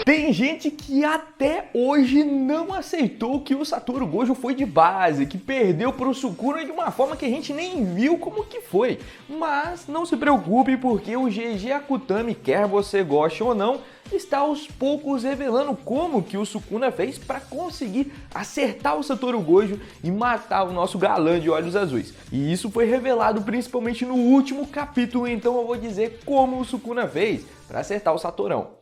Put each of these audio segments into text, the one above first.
Tem gente que até hoje não aceitou que o Satoru Gojo foi de base, que perdeu para o Sukuna de uma forma que a gente nem viu como que foi. Mas não se preocupe, porque o GG Akutami, quer você goste ou não, está aos poucos revelando como que o Sukuna fez para conseguir acertar o Satoru Gojo e matar o nosso galã de olhos azuis. E isso foi revelado principalmente no último capítulo, então eu vou dizer como o Sukuna fez para acertar o Satorão.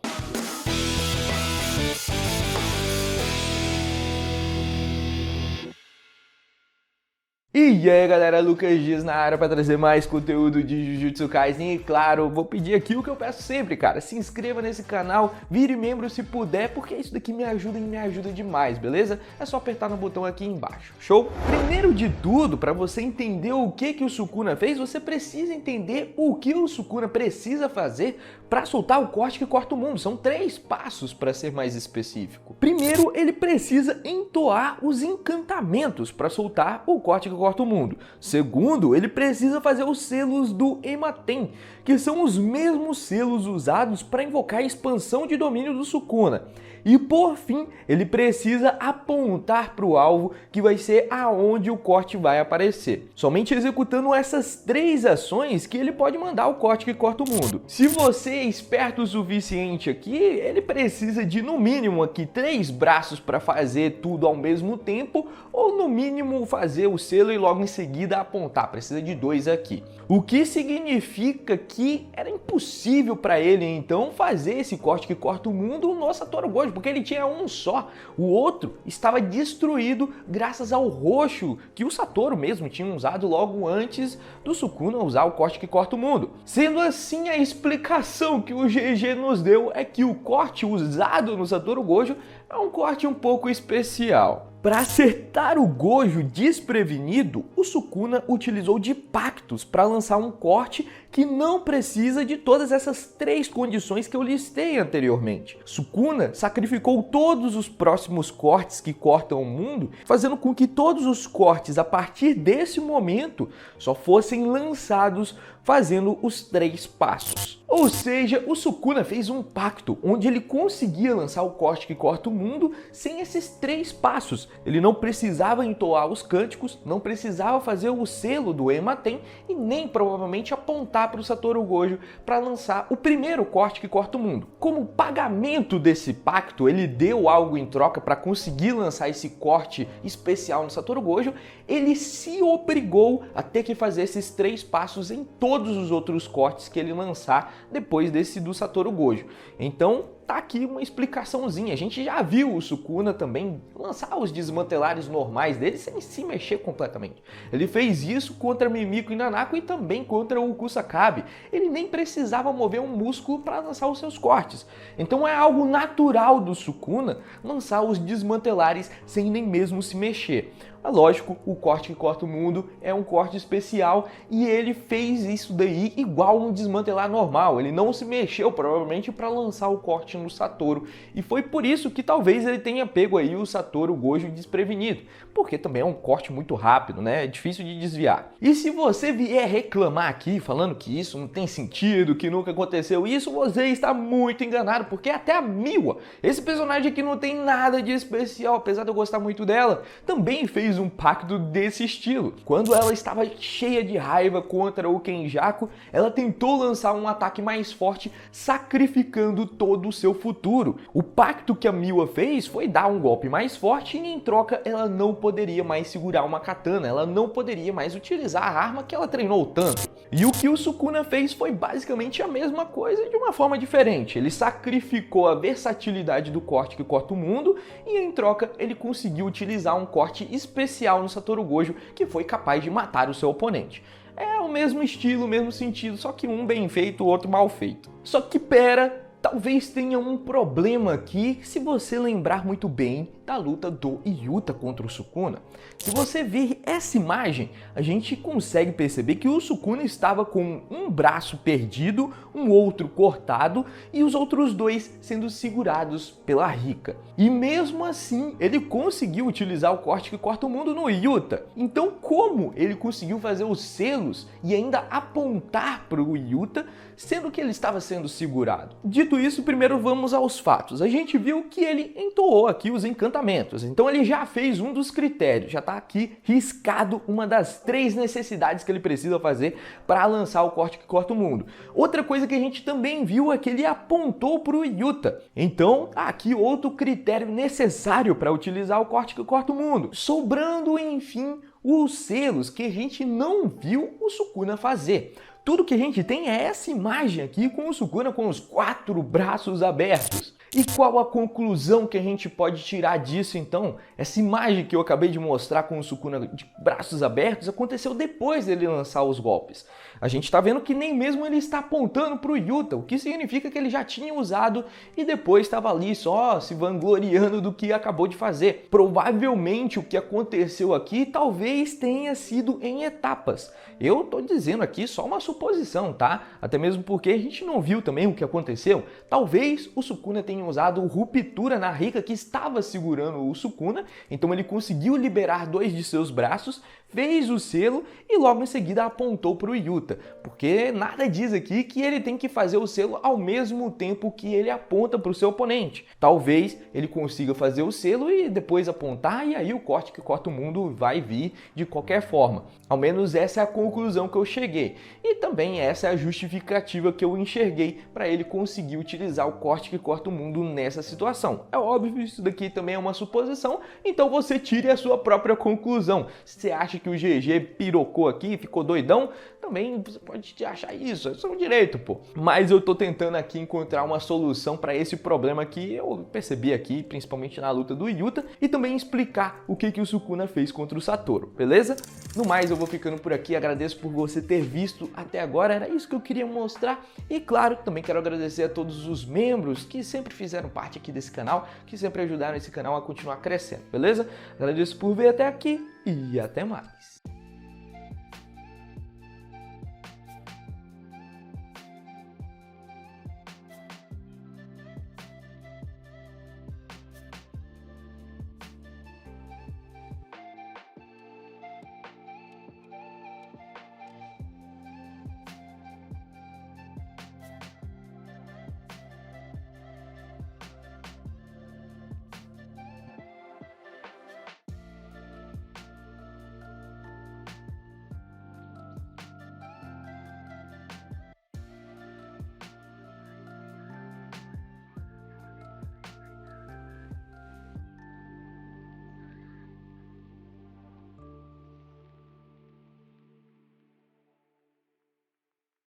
E aí galera, Lucas Dias na área para trazer mais conteúdo de Jujutsu Kaisen. E claro, vou pedir aqui o que eu peço sempre, cara, se inscreva nesse canal, vire membro se puder, porque isso daqui me ajuda e me ajuda demais, beleza? É só apertar no botão aqui embaixo, show? Primeiro de tudo, para você entender o que o Sukuna fez, você precisa entender o que o Sukuna precisa fazer para soltar o corte que corta o mundo. São 3 passos para ser mais específico. Primeiro, ele precisa entoar os encantamentos para soltar o corte que corta o mundo. Segundo, ele precisa fazer os selos do Ematen, que são os mesmos selos usados para invocar a expansão de domínio do Sukuna. E por fim, ele precisa apontar para o alvo, que vai ser aonde o corte vai aparecer. Somente executando essas 3 ações que ele pode mandar o corte que corta o mundo. Se você é esperto o suficiente aqui, ele precisa de no mínimo aqui 3 braços para fazer tudo ao mesmo tempo, ou no mínimo fazer o selo e logo em seguida apontar. Precisa de 2 aqui. O que significa que era impossível para ele então fazer esse corte que corta o mundo no Satoru Gojo, porque ele tinha um só. O outro estava destruído graças ao roxo que o Satoru mesmo tinha usado logo antes do Sukuna usar o corte que corta o mundo. Sendo assim, a explicação que o GG nos deu é que o corte usado no Satoru Gojo é um corte um pouco especial. Para acertar o Gojo desprevenido, o Sukuna utilizou de pactos para lançar um corte que não precisa de todas essas 3 condições que eu listei anteriormente. Sukuna sacrificou todos os próximos cortes que cortam o mundo, fazendo com que todos os cortes a partir desse momento só fossem lançados fazendo os 3 passos. Ou seja, o Sukuna fez um pacto onde ele conseguia lançar o corte que corta o mundo sem esses 3 passos. Ele não precisava entoar os cânticos, não precisava fazer o selo do Ematen e nem provavelmente apontar para o Satoru Gojo para lançar o primeiro corte que corta o mundo. Como pagamento desse pacto, ele deu algo em troca para conseguir lançar esse corte especial no Satoru Gojo, ele se obrigou a ter que fazer esses 3 passos em todos os outros cortes que ele lançar depois desse do Satoru Gojo. Então tá aqui uma explicaçãozinha. A gente já viu o Sukuna também lançar os desmantelares normais dele sem se mexer completamente. Ele fez isso contra Mimiko e Nanako e também contra o Kusakabe. Ele nem precisava mover um músculo para lançar os seus cortes. Então é algo natural do Sukuna lançar os desmantelares sem nem mesmo se mexer. É lógico, o corte que corta o mundo é um corte especial e ele fez isso daí igual um desmantelar normal. Ele não se mexeu provavelmente para lançar o corte no Satoru e foi por isso que talvez ele tenha pego aí o Satoru Gojo desprevenido, porque também é um corte muito rápido, né? É difícil de desviar. E se você vier reclamar aqui falando que isso não tem sentido, que nunca aconteceu isso, você está muito enganado, porque até a Miwa, esse personagem aqui não tem nada de especial, apesar de eu gostar muito dela, também fez um pacto desse estilo. Quando ela estava cheia de raiva contra o Kenjaku, ela tentou lançar um ataque mais forte, sacrificando todo o seu futuro. O pacto que a Miwa fez foi dar um golpe mais forte e em troca ela não poderia mais segurar uma katana, ela não poderia mais utilizar a arma que ela treinou tanto. E o que o Sukuna fez foi basicamente a mesma coisa de uma forma diferente. Ele sacrificou a versatilidade do corte que corta o mundo e em troca ele conseguiu utilizar um corte especial no Satoru Gojo que foi capaz de matar o seu oponente. É o mesmo estilo, o mesmo sentido, só que um bem feito, o outro mal feito. Só que pera, talvez tenha um problema aqui se você lembrar muito bem da luta do Yuta contra o Sukuna. Se você ver essa imagem, a gente consegue perceber que o Sukuna estava com um braço perdido, um outro cortado e os outros dois sendo segurados pela Rika. E mesmo assim, ele conseguiu utilizar o corte que corta o mundo no Yuta. Então como ele conseguiu fazer os selos e ainda apontar para o Yuta, sendo que ele estava sendo segurado? Dito isso, primeiro vamos aos fatos. A gente viu que ele entoou aqui os encantamentos, então ele já fez um dos critérios, já está aqui riscado uma das 3 necessidades que ele precisa fazer para lançar o corte que corta o mundo. Outra coisa que a gente também viu é que ele apontou para o Yuta, então aqui outro critério necessário para utilizar o corte que corta o mundo. Sobrando, enfim, os selos que a gente não viu o Sukuna fazer. Tudo que a gente tem é essa imagem aqui com o Sukuna com os 4 braços abertos. E qual a conclusão que a gente pode tirar disso então? Essa imagem que eu acabei de mostrar com o Sukuna de braços abertos aconteceu depois dele lançar os golpes. A gente está vendo que nem mesmo ele está apontando para o Yuta, o que significa que ele já tinha usado e depois estava ali só se vangloriando do que acabou de fazer. Provavelmente o que aconteceu aqui talvez tenha sido em etapas. Eu estou dizendo aqui só uma suposição, tá? Até mesmo porque a gente não viu também o que aconteceu. Talvez o Sukuna tenha usado ruptura na Rika que estava segurando o Sukuna, então ele conseguiu liberar 2 de seus braços, fez o selo e logo em seguida apontou para o Yuta, porque nada diz aqui que ele tem que fazer o selo ao mesmo tempo que ele aponta para o seu oponente. Talvez ele consiga fazer o selo e depois apontar e aí o corte que corta o mundo vai vir de qualquer forma. Ao menos essa é a conclusão que eu cheguei e também essa é a justificativa que eu enxerguei para ele conseguir utilizar o corte que corta o mundo nessa situação. É óbvio, isso daqui também é uma suposição, então você tire a sua própria conclusão. Se você acha que o GG pirocou aqui, ficou doidão, também você pode achar isso, é seu direito, pô. Mas eu tô tentando aqui encontrar uma solução para esse problema que eu percebi aqui, principalmente na luta do Yuta, e também explicar o que o Sukuna fez contra o Satoru, beleza? No mais, eu vou ficando por aqui, agradeço por você ter visto até agora, era isso que eu queria mostrar, e claro, também quero agradecer a todos os membros que sempre fizeram parte aqui desse canal, que sempre ajudaram esse canal a continuar crescendo, beleza? Agradeço por ver até aqui e até mais.